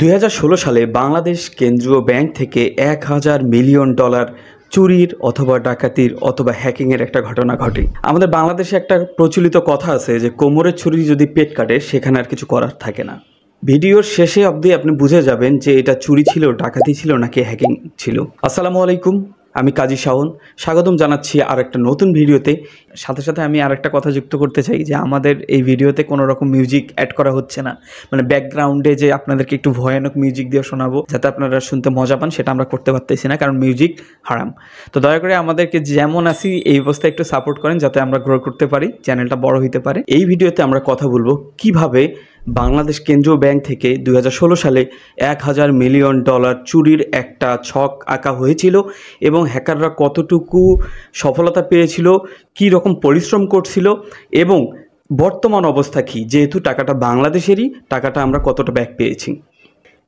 2016 সালে বাংলাদেশ কেন্দ্রীয় ব্যাংক থেকে 1000 মিলিয়ন ডলার চুরির অথবা ডাকাতির অথবা হ্যাকিংয়ের একটা ঘটনা ঘটে। আমাদের বাংলাদেশে একটা প্রচলিত কথা আছে যে কোমরের ছুরি যদি পেট কাটে সেখানে আর কিছু করার থাকে না। ভিডিওর শেষে অবধি আপনি বুঝে যাবেন যে এটা চুরি ছিল, ডাকাতি ছিল নাকি হ্যাকিং ছিল। আসসালামু আলাইকুম, আমি কাজী শাওন, স্বাগতম জানাচ্ছি আর একটা নতুন ভিডিওতে। সাথে সাথে আমি আর একটা কথা যুক্ত করতে চাই যে আমাদের এই ভিডিওতে কোনো রকম মিউজিক অ্যাড করা হচ্ছে না, মানে ব্যাকগ্রাউন্ডে যে আপনাদেরকে একটু ভয়ানক মিউজিক দিয়ে শোনাবো যাতে আপনারা শুনতে মজা পান, সেটা আমরা করতে পারতেছি না, কারণ মিউজিক হারাম। তো দয়া করে আমাদেরকে যেমন আসি এই অবস্থায় একটু সাপোর্ট করেন যাতে আমরা গ্রো করতে পারি, চ্যানেলটা বড় হইতে পারে। এই ভিডিওতে আমরা কথা বলবো কিভাবে বাংলাদেশ কেন্দ্রীয় ব্যাংক থেকে 2016 সালে 1000 মিলিয়ন ডলার চুরির একটা ছক আঁকা হয়েছিল এবং হ্যাকাররা কতটুকু সফলতা পেয়েছিল, কী রকম পরিশ্রম করছিল এবং বর্তমান অবস্থা কী, যেহেতু টাকাটা বাংলাদেশেরই, টাকাটা আমরা কতটা ব্যাক পেয়েছি।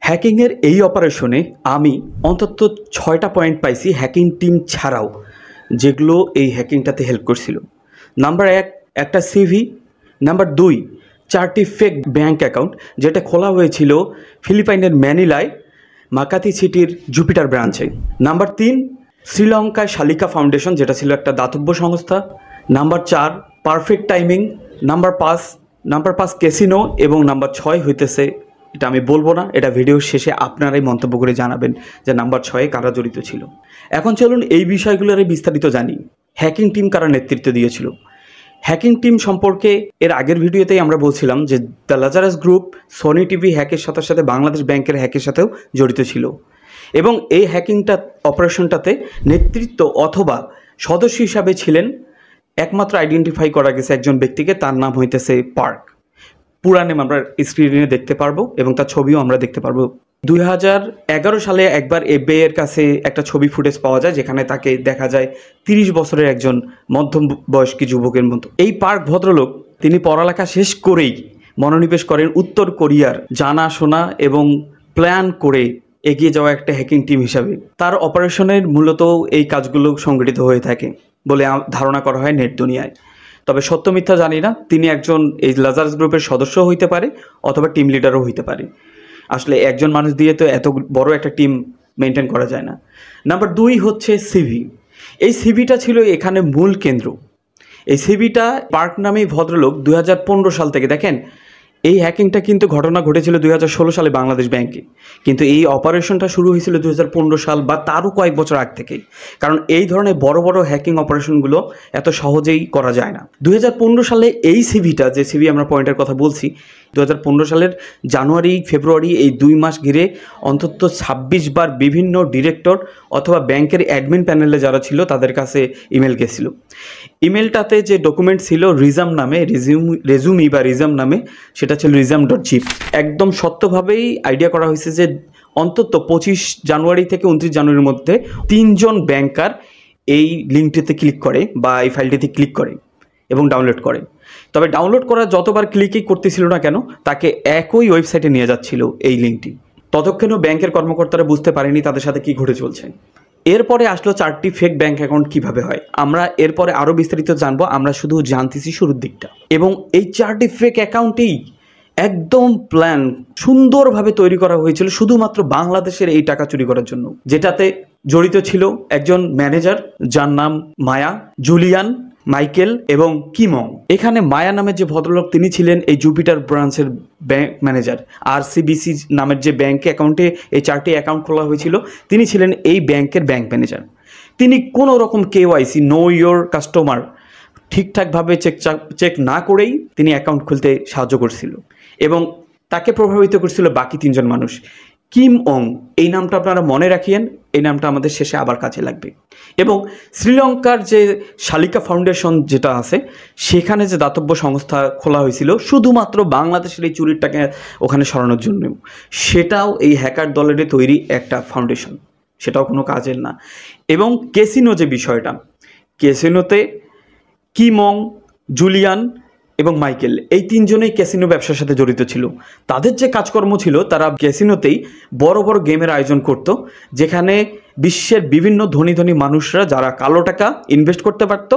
হ্যাকিংয়ের এই অপারেশনে আমি অন্তত 6টা পয়েন্ট পাইছি হ্যাকিং টিম ছাড়াও, যেগুলো এই হ্যাকিংটাতে হেল্প করছিল। নাম্বার 1, একটা সিভি। নাম্বার 2, 4টি ফেক ব্যাঙ্ক অ্যাকাউন্ট, যেটা খোলা হয়েছিল ফিলিপাইনের ম্যানিলায় মাকাতি সিটির জুপিটার ব্রাঞ্চে। নাম্বার 3, শ্রীলঙ্কায় শালিকা ফাউন্ডেশন, যেটা ছিল একটা দাতব্য সংস্থা। Number 4, perfect timing. Number 5 casino. এবং নাম্বার 6 হইতেছে, এটা আমি বলবো না, এটা ভিডিওর শেষে আপনারাই মন্তব্য করে জানাবেন যে নাম্বার 6-এ কারা জড়িত ছিল। এখন চলুন এই বিষয়গুলোর বিস্তারিত জানি। হ্যাকিং টিম কারা নেতৃত্ব দিয়েছিল। হ্যাকিং টিম সম্পর্কে এর আগের ভিডিওতেই আমরা বলছিলাম যে the Lazarus group Sony TV হ্যাকের সাথে সাথে বাংলাদেশ ব্যাংকের হ্যাকের সাথেও জড়িত ছিল এবং এই হ্যাকিংটা অপারেশনটাতে নেতৃত্ব অথবা সদস্য হিসাবে ছিলেন, একমাত্র আইডেন্টিফাই করা গেছে একজন ব্যক্তিকে, তার নাম হইতেছে পার্ক। পুরা নাম আমরা স্ক্রিনে দেখতে পারবো এবং তার ছবিও আমরা দেখতে পারবো। 2011 সালে একবার এফবিআই এর কাছে একটা ছবি ফুটেজ পাওয়া যায় যেখানে তাকে দেখা যায় 30 বছরের একজন মধ্যম বয়স্কী যুবকের মতো। এই পার্ক ভদ্রলোক তিনি পড়ালেখা শেষ করেই মনোনিবেশ করেন উত্তর কোরিয়ার জানাশোনা এবং প্ল্যান করে এগিয়ে যাওয়া একটা হ্যাকিং টিম হিসাবে। তার অপারেশনের মূলত এই কাজগুলো সংগঠিত হয়ে থাকে বলে ধারণা করা হয় নেট দুনিয়ায়। তবে সত্য মিথ্যা জানি না, তিনি একজন এই লাজারাস গ্রুপের সদস্য হইতে পারে অথবা টিম লিডারও হইতে পারে। আসলে একজন মানুষ দিয়ে তো এত বড় একটা টিম মেনটেন করা যায় না। নাম্বার 2 হচ্ছে সিভি। এই সিভিটা ছিল এখানে মূল কেন্দ্র। এই সিভিটা পার্ক নামে ভদ্রলোক 2015 সাল থেকে, দেখেন এই হ্যাকিংটা কিন্তু ঘটনা ঘটেছিল 2016 সালে বাংলাদেশ ব্যাংকে, কিন্তু এই অপারেশনটা শুরু হয়েছিল 2015 সাল বা তারও কয়েক বছর আগ থেকেই, কারণ এই ধরনের বড় বড় হ্যাকিং অপারেশনগুলো এত সহজেই করা যায় না। 2015 সালে এই সিভিটা, যে সিভি আমরা পয়েন্টের কথা বলছি, 2015 সালের জানুয়ারি ফেব্রুয়ারি এই 2 মাস ঘিরে অন্তত 26 বার বিভিন্ন ডিরেক্টর অথবা ব্যাংকের অ্যাডমিন প্যানেলে যারা ছিল তাদের কাছে ইমেল গেছিল। ইমেলটাতে যে ডকুমেন্ট ছিল রিজাম নামে, রেজুমি বা রিজাম নামে, সেটা ছিল রিজাম.জিপ। একদম সত্যভাবেই আইডিয়া করা হয়েছে যে অন্তত 25 জানুয়ারি থেকে 29 জানুয়ারির মধ্যে 3 জন ব্যাংকার এই লিঙ্কটিতে ক্লিক করে বা এই ফাইলটিতে ক্লিক করে এবং ডাউনলোড করে। তবে ডাউনলোড করা যতবার ক্লিকই করতেছিল না কেন, তাকে একই ওয়েবসাইটে নিয়ে যাচ্ছিল এই লিঙ্কটি। ততক্ষণও ব্যাংকের কর্মকর্তারা বুঝতে পারেনি তাদের সাথে কি ঘটে চলছে। এরপরে আসলো 4টি ফেক ব্যাংক অ্যাকাউন্ট কিভাবে হয়। আমরা এরপরে আরও বিস্তারিত জানবো, আমরা শুধু জানতেছি শুরুর দিকটা। এবং এই 4টি ফেক অ্যাকাউন্টেই একদম প্ল্যান সুন্দরভাবে তৈরি করা হয়েছিল শুধুমাত্র বাংলাদেশের এই টাকা চুরি করার জন্য, যেটাতে জড়িত ছিল একজন ম্যানেজার যার নাম মায়া, জুলিয়ান, মাইকেল এবং কিমং। এখানে মায়া নামের যে ভদ্রলোক তিনি ছিলেন এই জুপিটার ব্রাঞ্চের ব্যাংক ম্যানেজার। আরসিবিসি নামের যে ব্যাংক অ্যাকাউন্টে এই 4টি অ্যাকাউন্ট খোলা হয়েছিল, তিনি ছিলেন এই ব্যাংকের ব্যাংক ম্যানেজার। তিনি কোনো রকম কেওয়াইসি, নো ইয়োর কাস্টমার, ঠিকঠাকভাবে চেক না করেই তিনি অ্যাকাউন্ট খুলতে সাহায্য করছিল এবং তাকে প্রভাবিত করছিল বাকি 3 জন মানুষ। কিম অং, এই নামটা আপনারা মনে রাখিয়েন, এই নামটা আমাদের শেষে আবার কাজে লাগবে। এবং শ্রীলঙ্কার যে শালিকা ফাউন্ডেশন যেটা আছে, সেখানে যে দাতব্য সংস্থা খোলা হয়েছিল শুধুমাত্র বাংলাদেশের এই চুরিটাকে ওখানে সরানোর জন্য, সেটাও এই হ্যাকার দলের তৈরি একটা ফাউন্ডেশন, সেটাও কোনো কাজের না। এবং ক্যাসিনো যে বিষয়টা, ক্যাসিনোতে কিমং, জুলিয়ান এবং মাইকেল, এই 3 জনেই ক্যাসিনো ব্যবসার সাথে জড়িত ছিল। তাদের যে কাজকর্ম ছিল, তারা ক্যাসিনোতেই বড় বড় গেমের আয়োজন করত, যেখানে বিশ্বের বিভিন্ন ধনী ধনী মানুষরা যারা কালো টাকা ইনভেস্ট করতে পারতো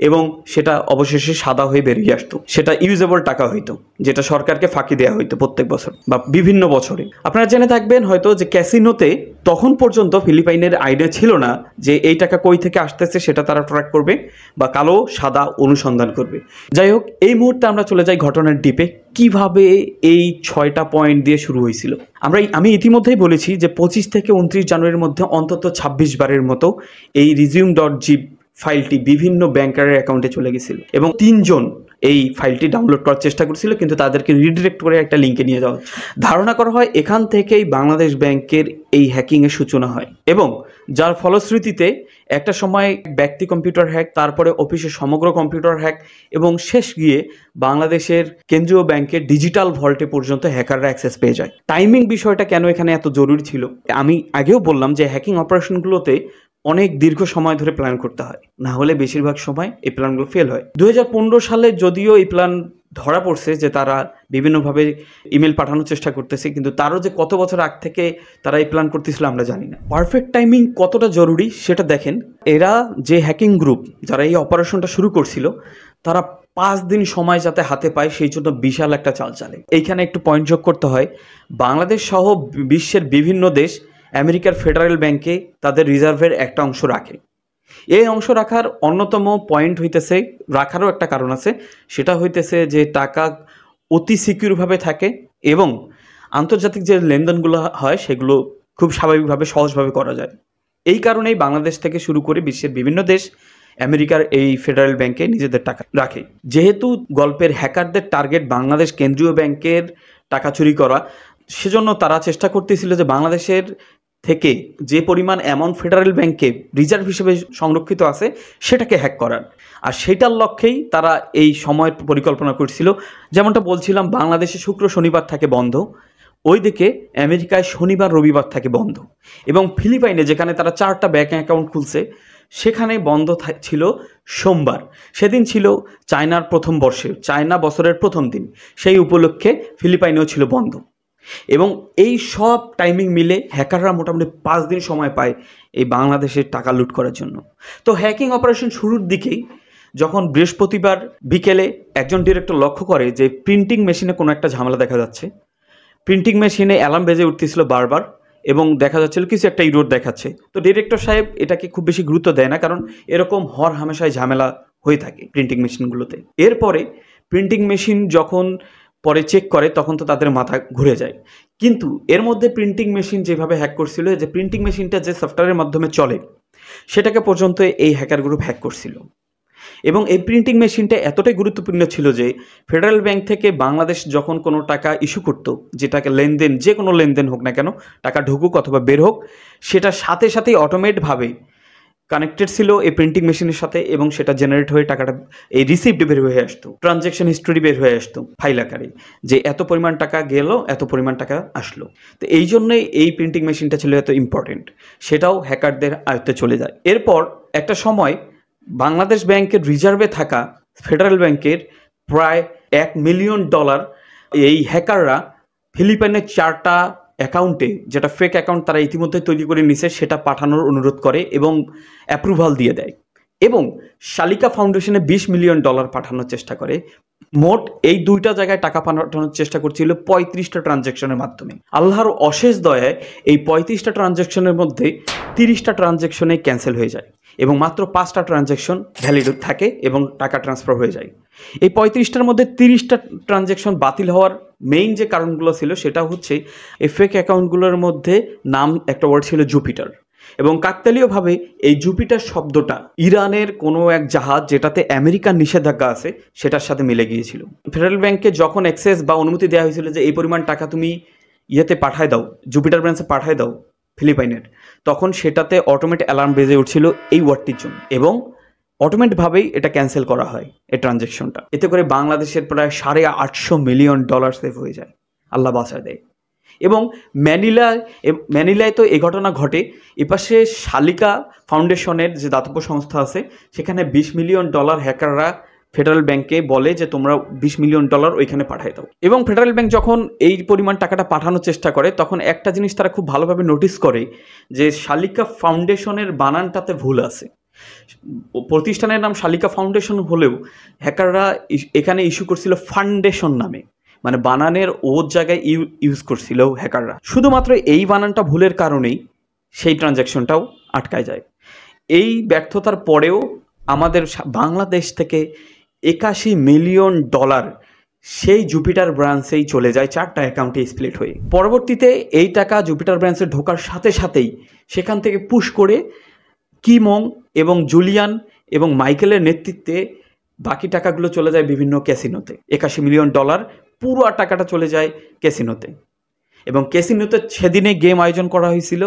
এবং সেটা অবশেষে সাদা হয়ে বেরিয়ে আসতো, সেটা ইউজেবল টাকা হইতো, যেটা সরকারকে ফাঁকি দেওয়া হইতো প্রত্যেক বছর বা বিভিন্ন বছরে। আপনারা জেনে থাকবেন হয়তো যে ক্যাসিনোতে তখন পর্যন্ত ফিলিপাইনের আইডিয়া ছিল না যে এই টাকা কই থেকে আসতেছে সেটা তারা ট্র্যাক করবে বা কালো সাদা অনুসন্ধান করবে। যাই হোক, এই মুহূর্তে আমরা চলে যাই ঘটনার ডিপে, কিভাবে এই 6টা পয়েন্ট দিয়ে শুরু হয়েছিল। আমি ইতিমধ্যেই বলেছি যে 25 থেকে 29 জানুয়ারির মধ্যে অন্তত 26 বারের মতো এই resume.zip ফাইলটি বিভিন্ন ব্যাংকারের অ্যাকাউন্টে চলে গেছিল এবং 3 জন এই ফাইলটি ডাউনলোড করার চেষ্টা করছিল, কিন্তু তাদেরকে রিডিরেক্ট করে একটা লিঙ্কে নিয়ে যাওয়া হচ্ছে। ধারণা করা হয় এখান থেকেই বাংলাদেশ ব্যাংকের এই হ্যাকিংয়ের সূচনা হয় এবং যার ফলশ্রুতিতে একটা সময় ব্যক্তি কম্পিউটার হ্যাক, তারপরে অফিসের সমগ্র কম্পিউটার হ্যাক এবং শেষ গিয়ে বাংলাদেশের কেন্দ্রীয় ব্যাংকের ডিজিটাল ভল্টে পর্যন্ত হ্যাকাররা অ্যাক্সেস পেয়ে যায়। টাইমিং বিষয়টা কেন এখানে এত জরুরি ছিল, আমি আগেও বললাম যে হ্যাকিং অপারেশনগুলোতে অনেক দীর্ঘ সময় ধরে প্ল্যান করতে হয়, না হলে বেশিরভাগ সময় এই প্ল্যানগুলো ফেল হয়। 2015 সালে যদিও এই প্ল্যান ধরা পড়ছে যে তারা বিভিন্নভাবে ইমেল পাঠানোর চেষ্টা করতেছে, কিন্তু তারও যে কত বছর আগ থেকে তারা এই প্ল্যান করতেছিল আমরা জানি না। পারফেক্ট টাইমিং কতটা জরুরি সেটা দেখেন। এরা যে হ্যাকিং গ্রুপ যারা এই অপারেশনটা শুরু করছিল, তারা 5 দিন সময় যাতে হাতে পায় সেই জন্য বিশাল একটা চাল চালে। এইখানে একটু পয়েন্ট যোগ করতে হয়, বাংলাদেশ সহ বিশ্বের বিভিন্ন দেশ আমেরিকার ফেডারেল ব্যাংকে তাদের রিজার্ভের একটা অংশ রাখে। এই অংশ রাখার অন্যতম পয়েন্ট হইতেছে, রাখারও একটা কারণ আছে, সেটা হইতেছে যে টাকা অতি সিকিউরভাবে থাকে এবং আন্তর্জাতিক যে লেনদেনগুলো হয় সেগুলো খুব স্বাভাবিকভাবে সহজভাবে করা যায়। এই কারণেই বাংলাদেশ থেকে শুরু করে বিশ্বের বিভিন্ন দেশ আমেরিকার এই ফেডারেল ব্যাংকে নিজেদের টাকা রাখে। যেহেতু গল্পের হ্যাকারদের টার্গেট বাংলাদেশ কেন্দ্রীয় ব্যাংকের টাকা চুরি করা, সেজন্য তারা চেষ্টা করতেছিল যে বাংলাদেশের থেকে যে পরিমাণ অ্যামাউন্ট ফেডারেল ব্যাংকে রিজার্ভ হিসেবে সংরক্ষিত আছে সেটাকে হ্যাক করার, আর সেটার লক্ষ্যেই তারা এই সময়ের পরিকল্পনা করছিল। যেমনটা বলছিলাম, বাংলাদেশে শুক্র শনিবার থাকে বন্ধ, ওইদিকে আমেরিকায় শনিবার রবিবার থাকে বন্ধ, এবং ফিলিপাইনে যেখানে তারা 4টা ব্যাংক অ্যাকাউন্ট খুলছে সেখানে বন্ধ ছিল সোমবার। সেদিন ছিল চায়নার প্রথম বর্ষে, চায়না বছরের প্রথম দিন, সেই উপলক্ষে ফিলিপাইনেও ছিল বন্ধ। এবং এই সব টাইমিং মিলে হ্যাকাররা মোটামুটি 5 দিন সময় পায় এই বাংলাদেশের টাকা লুট করার জন্য। তো হ্যাকিং অপারেশন শুরুর দিকেই যখন বৃহস্পতিবার বিকেলে একজন ডিরেক্টর লক্ষ্য করে যে প্রিন্টিং মেশিনে কোনো একটা ঝামেলা দেখা যাচ্ছে, প্রিন্টিং মেশিনে অ্যালার্ম বেজে উঠতেছিল বারবার এবং দেখা যাচ্ছিল কিছু একটা ইরোর দেখাচ্ছে। তো ডিরেক্টর সাহেব এটাকে খুব বেশি গুরুত্ব দেয় না, কারণ এরকম হর হামেশাই ঝামেলা হয়ে থাকে প্রিন্টিং মেশিনগুলোতে। এরপরে প্রিন্টিং মেশিন যখন পরে চেক করে তখন তো তাদের মাথা ঘুরে যায়। কিন্তু এর মধ্যে প্রিন্টিং মেশিন যেভাবে হ্যাক করছিল, যে প্রিন্টিং মেশিনটা যে সফটওয়্যারের মাধ্যমে চলে সেটাকে পর্যন্ত এই হ্যাকার গ্রুপ হ্যাক করছিল। এবং এই প্রিন্টিং মেশিনটা এতটাই গুরুত্বপূর্ণ ছিল যে ফেডারেল ব্যাংক থেকে বাংলাদেশ যখন কোনো টাকা ইস্যু করতো, যেটাকে লেনদেন, যে কোনো লেনদেন হোক না কেন, টাকা ঢুকুক অথবা বের হোক, সেটা সাথে সাথেই অটোমেটভাবে কানেক্টেড ছিল এই প্রিন্টিং মেশিনের সাথে এবং সেটা জেনারেট হয়ে টাকাটা এই রিসিপ্ট বের হয়ে আসতো, ট্রানজ্যাকশন হিস্টোরি বের হয়ে আসতো ফাইল আকারে, যে এত পরিমাণ টাকা গেল, এত পরিমাণ টাকা আসলো। তো এই জন্যই এই প্রিন্টিং মেশিনটা ছিল এত ইম্পর্টেন্ট, সেটাও হ্যাকারদের আয়ত্তে চলে যায়। এরপর একটা সময় বাংলাদেশ ব্যাংকের রিজার্ভে থাকা ফেডারেল ব্যাংকের প্রায় $1 মিলিয়ন এই হ্যাকাররা ফিলিপাইনের 4টা অ্যাকাউন্টে, যেটা ফেক অ্যাকাউন্ট তারা ইতিমধ্যে তৈরি করে নিছে, সেটা পাঠানোর অনুরোধ করে এবং অ্যাপ্রুভাল দিয়ে দেয় এবং শালিকা ফাউন্ডেশনে $20 মিলিয়ন পাঠানোর চেষ্টা করে। মোট এই 2টা জায়গায় টাকা পাঠানোর চেষ্টা করছিল 35টা ট্রানজ্যাকশনের মাধ্যমে। আল্লাহর অশেষ দয়ায় এই 35টা ট্রানজ্যাকশনের মধ্যে 30টা ট্রানজ্যাকশনে ক্যান্সেল হয়ে যায় এবং মাত্র 5টা ট্রানজ্যাকশন ভ্যালিড থাকে এবং টাকা ট্রান্সফার হয়ে যায়। এই 35টার মধ্যে 30টা ট্রানজ্যাকশন বাতিল হওয়ার মেইন যে কারণগুলো ছিল সেটা হচ্ছে এই ফেক অ্যাকাউন্টগুলোর মধ্যে নাম একটা ওয়ার্ড ছিল জুপিটার, এবং কাকতালীয়ভাবে এই জুপিটার শব্দটা ইরানের কোনো এক জাহাজ যেটাতে আমেরিকার নিষেধাজ্ঞা আছে সেটার সাথে মিলে গিয়েছিল। ফেডারেল ব্যাংকে যখন অ্যাক্সেস বা অনুমতি দেওয়া হয়েছিল যে এই পরিমাণ টাকা তুমি ইয়েতে পাঠায় দাও, জুপিটার ব্রাঞ্চে পাঠায় দাও ফিলিপাইনের, তখন সেটাতে অটোমেট অ্যালার্ম বেজে উঠছিল এই ওয়ার্ডটির জন্য এবং অটোমেটভাবেই এটা ক্যান্সেল করা হয় এই ট্রানজ্যাকশনটা। এতে করে বাংলাদেশের প্রায় $850 মিলিয়ন সেভ হয়ে যায়, আল্লাহ বাঁচায় দেয়। এবং ম্যানিলায় তো এই ঘটনা ঘটে। এপাশে শালিকা ফাউন্ডেশনের যে দাতব্য সংস্থা আছে সেখানে $20 মিলিয়ন হ্যাকাররা ফেডারেল ব্যাংকে বলে যে তোমরা $20 মিলিয়ন ওইখানে পাঠাই দাও। এবং ফেডারেল ব্যাংক যখন এই পরিমাণ টাকাটা পাঠানোর চেষ্টা করে তখন একটা জিনিস তারা খুব ভালোভাবে নোটিস করে যে শালিকা ফাউন্ডেশনের বানানটাতে ভুল আছে। প্রতিষ্ঠানের নাম শালিকা ফাউন্ডেশন হলেও হ্যাকাররা এখানে ইস্যু করছিল ফাউন্ডেশন নামে, মানে বানানের ওর জায়গায় ইউজ করছিল হ্যাকাররা। শুধুমাত্র এই বানানটা ভুলের কারণেই সেই ট্রানজ্যাকশনটাও আটকায় যায়। এই ব্যর্থতার পরেও আমাদের বাংলাদেশ থেকে $81 মিলিয়ন সেই জুপিটার ব্রাঞ্চেই চলে যায় 4টা অ্যাকাউন্টে স্প্লিট হয়ে। পরবর্তীতে এই টাকা জুপিটার ব্রাঞ্চে ঢোকার সাথে সাথেই সেখান থেকে পুশ করে কিমং এবং জুলিয়ান এবং মাইকেলের নেতৃত্বে বাকি টাকাগুলো চলে যায় বিভিন্ন ক্যাসিনোতে। $81 মিলিয়ন পুরো টাকাটা চলে যায় ক্যাসিনোতে, এবং ক্যাসিনোতে সেদিনে গেম আয়োজন করা হয়েছিল।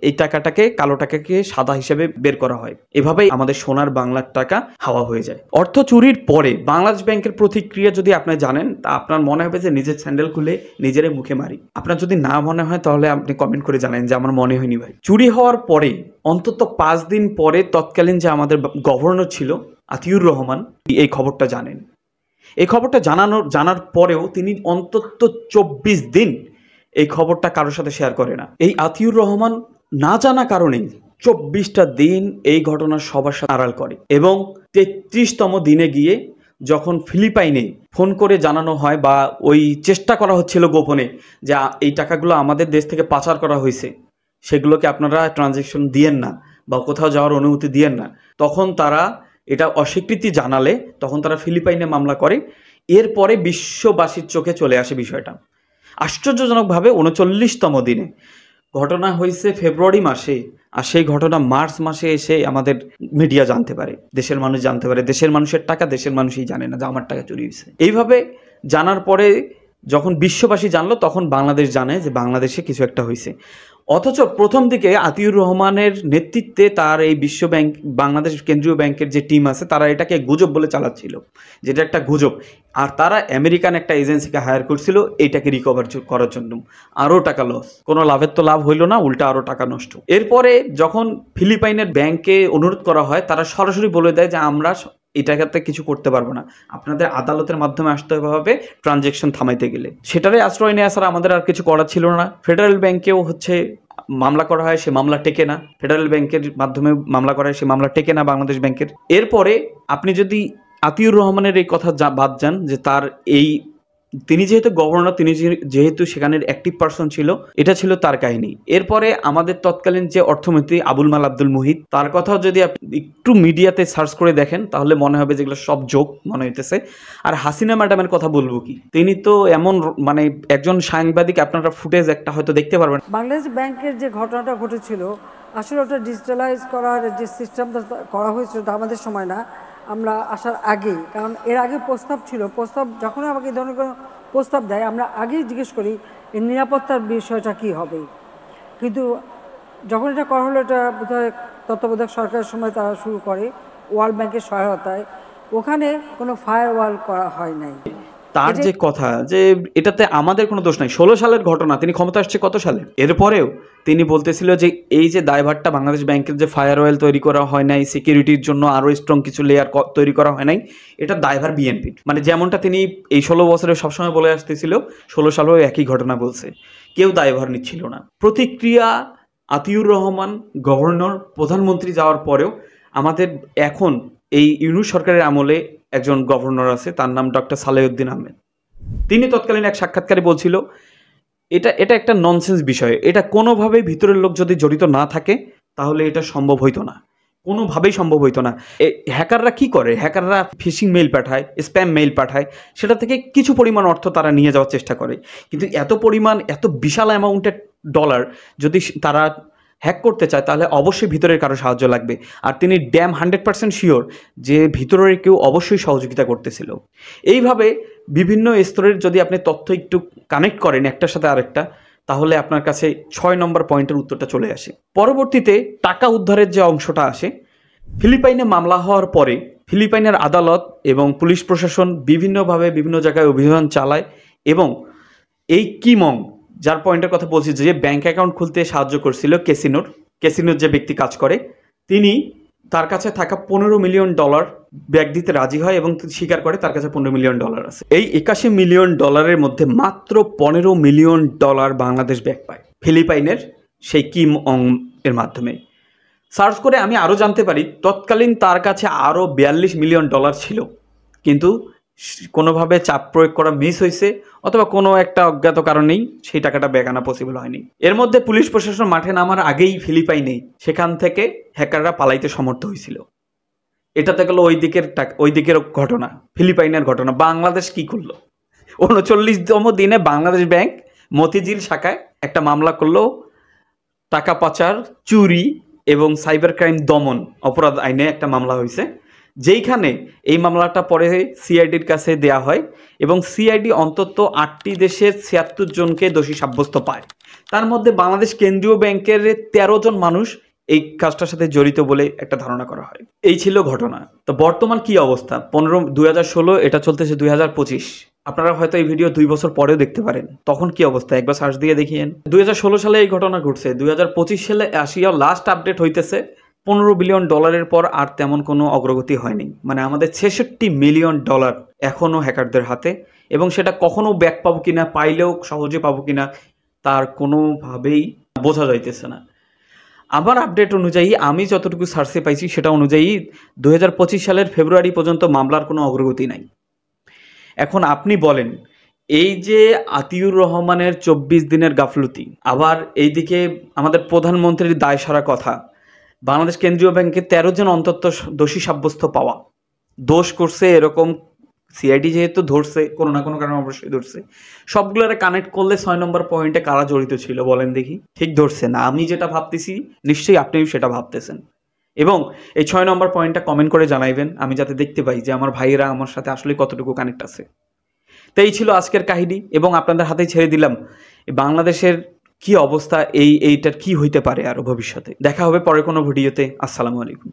এই টাকাটাকে, কালো টাকাকে সাদা হিসেবে বের করা হয়। এভাবেই আমাদের সোনার বাংলার টাকা হাওয়া হয়ে যায়। অর্থ চুরির পরে বাংলাদেশ ব্যাংকের প্রতিক্রিয়া যদি আপনি জানেন তা আপনার মনে হবে যে নিজের স্যান্ডেল খুলে নিজেরই মুখে মারি। আপনার যদি না মনে হয় তাহলে আপনি কমেন্ট করে জানেন যে আমার মনে হয়নি ভাই। চুরি হওয়ার পরে অন্তত 5 দিন পরে তৎকালীন যে আমাদের গভর্নর ছিল আতিউর রহমান এই খবরটা জানেন। এই খবরটা জানার পরেও তিনি অন্তত 24 দিন এই খবরটা কারোর সাথে শেয়ার করে না। এই আতিউর রহমান না জানা কারণেই 24টা দিন এই ঘটনা সবার সাথে আড়াল করে, এবং 33তম দিনে গিয়ে যখন ফিলিপাইনে ফোন করে জানানো হয় বা ওই চেষ্টা করা হচ্ছিল গোপনে যে এই টাকাগুলো আমাদের দেশ থেকে পাচার করা হয়েছে, সেগুলোকে আপনারা ট্রানজ্যাকশন দিয়েন না বা কোথাও যাওয়ার অনুমতি দিয়েন না, তখন তারা এটা অস্বীকৃতি জানালে তখন তারা ফিলিপাইনে মামলা করে। এরপরে বিশ্ববাসীর চোখে চলে আসে বিষয়টা। আশ্চর্যজনকভাবে 39তম দিনে, ঘটনা হয়েছে ফেব্রুয়ারি মাসে, আর সেই ঘটনা মার্চ মাসে এসে আমাদের মিডিয়া জানতে পারে, দেশের মানুষ জানতে পারে। দেশের মানুষের টাকা দেশের মানুষই জানে না যে আমার টাকা চুরি হয়েছে। এইভাবে জানার পরে যখন বিশ্ববাসী জানলো তখন বাংলাদেশ জানে যে বাংলাদেশে কিছু একটা হয়েছে। অথচ প্রথম দিকে আতিউর রহমানের নেতৃত্বে তার এই বিশ্ব ব্যাংক, বাংলাদেশ কেন্দ্রীয় ব্যাংকের যে টিম আছে তারা এটাকে গুজব বলে চালাচ্ছিল, যেটা একটা গুজব। আর তারা আমেরিকান একটা এজেন্সিকে হায়ার করছিল এইটাকে রিকভার করার জন্য। আরও টাকা লস, কোনো লাভের তো লাভ হইল না, উল্টা আরও টাকা নষ্ট। এরপরে যখন ফিলিপাইনের ব্যাংকে অনুরোধ করা হয় তারা সরাসরি বলে দেয় যে আমরা এই টাকাতে কিছু করতে পারবো না, আপনাদের আদালতের মাধ্যমে আসতে হবে ট্রানজ্যাকশন থামাইতে গেলে। সেটারই আশ্রয় নেওয়া ছাড়া আমাদের আর কিছু করার ছিল না। ফেডারেল ব্যাংকেও মামলা করা হয়, সে মামলা টেকে না। ফেডারেল ব্যাংকের মাধ্যমে মামলা করা হয়, সে মামলা টেকে না বাংলাদেশ ব্যাংকের। এরপরে আপনি যদি আতিউর রহমানের এই কথা বাদ যান যে তিনি যেহেতু গভর্নর, তিনি যেহেতু সেখানের অ্যাক্টিভ পার্সন ছিল, এটা ছিল তার কাহিনী। এরপরে আমাদের তৎকালীন যে অর্থমন্ত্রী আবুল মাল আব্দুল মুহিত, তার কথাও যদি আপনি একটু মিডিয়াতে সার্চ করে দেখেন তাহলে মনে হবে যেগুলো সব জোক মনে হইতেছে। আর হাসিনা ম্যাডামের কথা বলবো কি, তিনি তো এমন মানে একজন সাংবাদিক, আপনারা ফুটেজ একটা হয়তো দেখতে পারবেন। বাংলাদেশ ব্যাংকের যে ঘটনাটা ঘটেছিল আসলে ওটা ডিজিটালাইজ করার যে সিস্টেমটা করা হয়েছিল তা আমাদের সময় না, আমরা আসার আগেই। কারণ এর আগে প্রস্তাব ছিল, প্রস্তাব যখন আমাকে এই ধরনের কোনো প্রস্তাব দেয় আমরা আগেই জিজ্ঞেস করি এর নিরাপত্তার বিষয়টা কী হবে। কিন্তু যখন এটা করা হলো, এটা বোধহয় তত্ত্বাবধায়ক সরকারের সময় তারা শুরু করে ওয়ার্ল্ড ব্যাংকের সহায়তায়, ওখানে কোনো ফায়ারওয়াল করা হয় নাই। তার যে কথা যে এটাতে আমাদের কোনো দোষ নাই, 16 সালের ঘটনা, তিনি ক্ষমতা আসছে কত সালে। এরপরেও তিনি বলতেছিল যে এই যে দায়ভারটা বাংলাদেশ ব্যাংকের যে ফায়ারওয়াল তৈরি করা হয় নাই, সিকিউরিটির জন্য আরও স্ট্রং কিছু লেয়ার তৈরি করা হয় নাই, এটা দায়ভার বিএনপির। মানে যেমনটা তিনি এই 16 বছরে সবসময় বলে আসতেছিল, 16 সালেও একই ঘটনা বলছে, কেউ দায়ভার নিচ্ছিল না। প্রতিক্রিয়া আতিউর রহমান গভর্নর, প্রধানমন্ত্রী যাওয়ার পরেও আমাদের এখন এই ইউনূস সরকারের আমলে একজন গভর্নর আছে, তার নাম ডক্টর সালেউদ্দিন আহমেদ। তিনি তৎকালীন এক সাক্ষাৎকারে বলছিল এটা একটা ননসেন্স বিষয়, এটা কোনোভাবেই ভিতরের লোক যদি জড়িত না থাকে তাহলে এটা সম্ভব হইতো না, কোনোভাবেই সম্ভব হইতো না। হ্যাকাররা কি করে, হ্যাকাররা ফিশিং মেইল পাঠায়, স্প্যাম মেইল পাঠায়, সেটা থেকে কিছু পরিমাণ অর্থ তারা নিয়ে যাওয়ার চেষ্টা করে। কিন্তু এত পরিমাণ, এত বিশাল অ্যামাউন্টের ডলার যদি তারা হ্যাক করতে চায় তাহলে অবশ্যই ভিতরের কারো সাহায্য লাগবে। আর তিনি 100% শিওর যে ভিতরের কেউ অবশ্যই সহযোগিতা করতেছিল। এইভাবে বিভিন্ন স্তরের যদি আপনি তথ্য একটু কানেক্ট করেন একটার সাথে আরেকটা, তাহলে আপনার কাছে 6 নম্বর পয়েন্টের উত্তরটা চলে আসে। পরবর্তীতে টাকা উদ্ধারের যে অংশটা আসে, ফিলিপাইনে মামলা হওয়ার পরে ফিলিপাইনের আদালত এবং পুলিশ প্রশাসন বিভিন্নভাবে বিভিন্ন জায়গায় অভিযান চালায়, এবং এই কিমং, যার পয়েন্টের কথা বলছি, যে ব্যাংক অ্যাকাউন্ট খুলতে সাহায্য করছিল ক্যাসিনোর যে ব্যক্তি কাজ করে, তিনি তার কাছে থাকা $15 মিলিয়ন ব্যাগ দিতে রাজি হয় এবং স্বীকার করে তার কাছে $15 মিলিয়ন আছে। এই $81 মিলিয়ন মধ্যে মাত্র $15 মিলিয়ন বাংলাদেশ ব্যাগ পায় ফিলিপাইনের সেই কিম অং এর মাধ্যমে। সার্চ করে আমি আরও জানতে পারি তৎকালীন তার কাছে আরও $42 মিলিয়ন ছিল, কিন্তু কোনোভাবে চাপ প্রয়োগ করা মিস হয়েছে অথবা কোনো একটা অজ্ঞাত কারণেই সেই টাকাটা ব্যাক আনা পসিবল হয়নি। এর মধ্যে পুলিশ প্রশাসন মাঠে নামার আগেই ফিলিপাইনে সেখান থেকে হ্যাকাররা পালাইতে সমর্থ হয়েছিল। এটাতে গেল ওই দিকের ঘটনা, ফিলিপাইনের ঘটনা। বাংলাদেশ কি করলো? 39তম দিনে বাংলাদেশ ব্যাংক মতিঝিল শাখায় একটা মামলা করলো টাকা পাচার, চুরি এবং সাইবার ক্রাইম দমন অপরাধ আইনে একটা মামলা হয়েছে, যেইখানে এই মামলাটা পরে সিআইডির কাছে দেয়া হয় এবং সিআইডি অন্তত 8টি দেশের 76 জনকে দোষী সাব্যস্ত পায়। তার মধ্যে বাংলাদেশ কেন্দ্রীয় ব্যাংকের 13 জন মানুষ এই কাজটার সাথে জড়িত বলে একটা ধারণা করা হয়। এই ছিল ঘটনা। তো বর্তমান কি অবস্থা? 2016, এটা চলতেছে 2025। আপনারা হয়তো এই ভিডিও 2 বছর পরেও দেখতে পারেন। তখন কি অবস্থা একবার সার্চ দিয়ে দেখিয়েন। 2016 সালে এই ঘটনা ঘটছে, 2025 সালে আসিয়া লাস্ট আপডেট হইতেছে $15 বিলিয়ন পর আর তেমন কোনো অগ্রগতি হয়নি। মানে আমাদের $66 মিলিয়ন এখনও হ্যাকারদের হাতে, এবং সেটা কখনো ব্যাক পাবো কিনা, পাইলেও সহজে পাবো কিনা তার কোনোভাবেই বোঝা যাইতেছে না। আমার আপডেট অনুযায়ী আমি যতটুকু সার্চে পাইছি সেটা অনুযায়ী 2025 সালের ফেব্রুয়ারি পর্যন্ত মামলার কোনো অগ্রগতি নাই। এখন আপনি বলেন, এই যে আতিউর রহমানের 24 দিনের গাফলতি, আবার এইদিকে আমাদের প্রধানমন্ত্রীর দায় সারা কথা, বাংলাদেশ কেন্দ্রীয় ব্যাংকে 13 জন অন্তত দোষী সাব্যস্ত পাওয়া, দোষ করছে এরকম সিআইডি যেহেতু ধরছে, কোনো না কোনো কারণে অবশ্যই ধরছে, সবগুলোরে কানেক্ট করলে 6 নম্বর পয়েন্টে কারা জড়িত ছিল বলেন দেখি? ঠিক ধরছে না? আমি যেটা ভাবতেছি নিশ্চয়ই আপনিও সেটা ভাবতেছেন, এবং এই 6 নম্বর পয়েন্টটা কমেন্ট করে জানাইবেন, আমি যাতে দেখতে পাই যে আমার ভাইয়েরা আমার সাথে আসলে কতটুকু কানেক্ট আছে। তো এই ছিল আজকের কাহিনী, এবং আপনাদের হাতেই ছেড়ে দিলাম বাংলাদেশের কি অবস্থা, এইটার কি হইতে পারে আরো ভবিষ্যতে। দেখা হবে পরে কোনো ভিডিওতে। আসসালামু আলাইকুম।